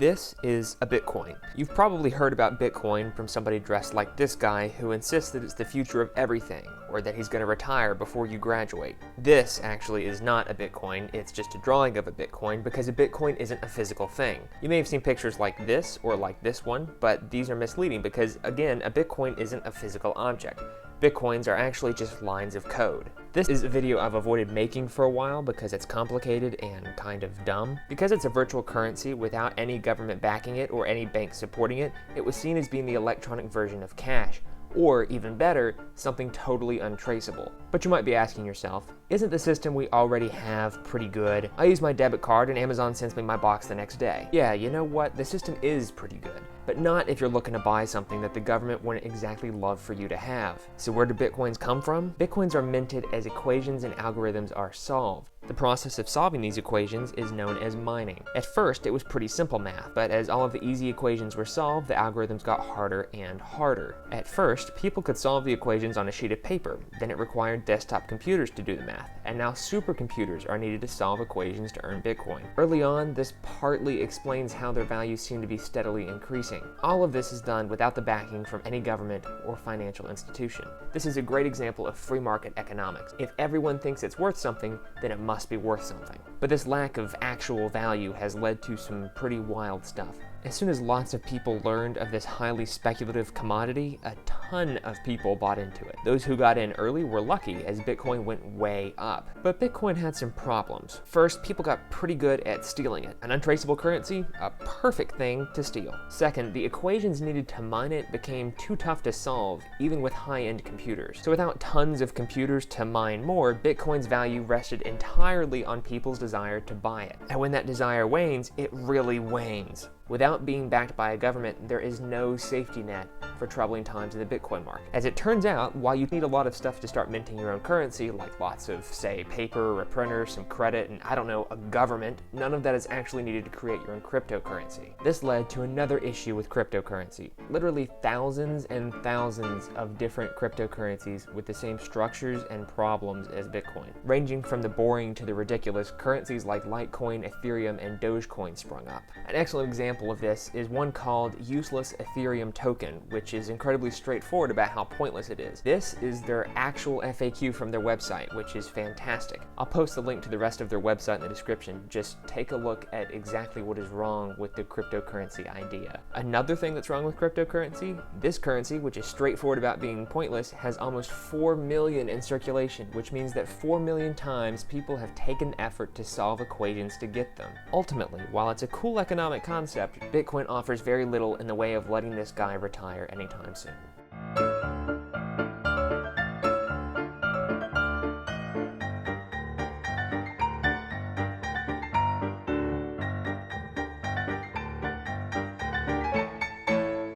This is a Bitcoin. You've probably heard about Bitcoin from somebody dressed like this guy who insists that it's the future of everything, or that he's going to retire before you graduate. This actually is not a Bitcoin, it's just a drawing of a Bitcoin because a Bitcoin isn't a physical thing. You may have seen pictures like this or like this one, but these are misleading because, again, a Bitcoin isn't a physical object. Bitcoins are actually just lines of code. This is a video I've avoided making for a while because it's complicated and kind of dumb. Because it's a virtual currency without any government backing it or any bank supporting it, it was seen as being the electronic version of cash, or even better, something totally untraceable. But you might be asking yourself, isn't the system we already have pretty good? I use my debit card and Amazon sends me my box the next day. Yeah, you know what? The system is pretty good. But not if you're looking to buy something that the government wouldn't exactly love for you to have. So where do Bitcoins come from? Bitcoins are minted as equations and algorithms are solved. The process of solving these equations is known as mining. At first, it was pretty simple math, but as all of the easy equations were solved, the algorithms got harder and harder. At first, people could solve the equations on a sheet of paper, then it required desktop computers to do the math, and now supercomputers are needed to solve equations to earn Bitcoin. Early on, this partly explains how their values seem to be steadily increasing. All of this is done without the backing from any government or financial institution. This is a great example of free market economics. If everyone thinks it's worth something, then it must be worth something. But this lack of actual value has led to some pretty wild stuff. As soon as lots of people learned of this highly speculative commodity, a ton of people bought into it. Those who got in early were lucky as Bitcoin went way up. But Bitcoin had some problems. First, people got pretty good at stealing it. An untraceable currency, a perfect thing to steal. Second, the equations needed to mine it became too tough to solve, even with high-end computers. So without tons of computers to mine more, Bitcoin's value rested entirely on people's desire to buy it. And when that desire wanes, it really wanes. Without being backed by a government, there is no safety net for troubling times in the Bitcoin market. As it turns out, while you need a lot of stuff to start minting your own currency, like lots of, say, paper or a printer, some credit, and I don't know, a government, none of that is actually needed to create your own cryptocurrency. This led to another issue with cryptocurrency. Literally thousands and thousands of different cryptocurrencies with the same structures and problems as Bitcoin. Ranging from the boring to the ridiculous, currencies like Litecoin, Ethereum, and Dogecoin sprung up. An excellent example of this is one called Useless Ethereum Token, which is incredibly straightforward about how pointless it is. This is their actual FAQ from their website, which is fantastic. I'll post the link to the rest of their website in the description. Just take a look at exactly what is wrong with the cryptocurrency idea. Another thing that's wrong with cryptocurrency, this currency, which is straightforward about being pointless, has almost 4 million in circulation, which means that 4 million times people have taken effort to solve equations to get them. Ultimately, while it's a cool economic concept, Bitcoin offers very little in the way of letting this guy retire anytime soon.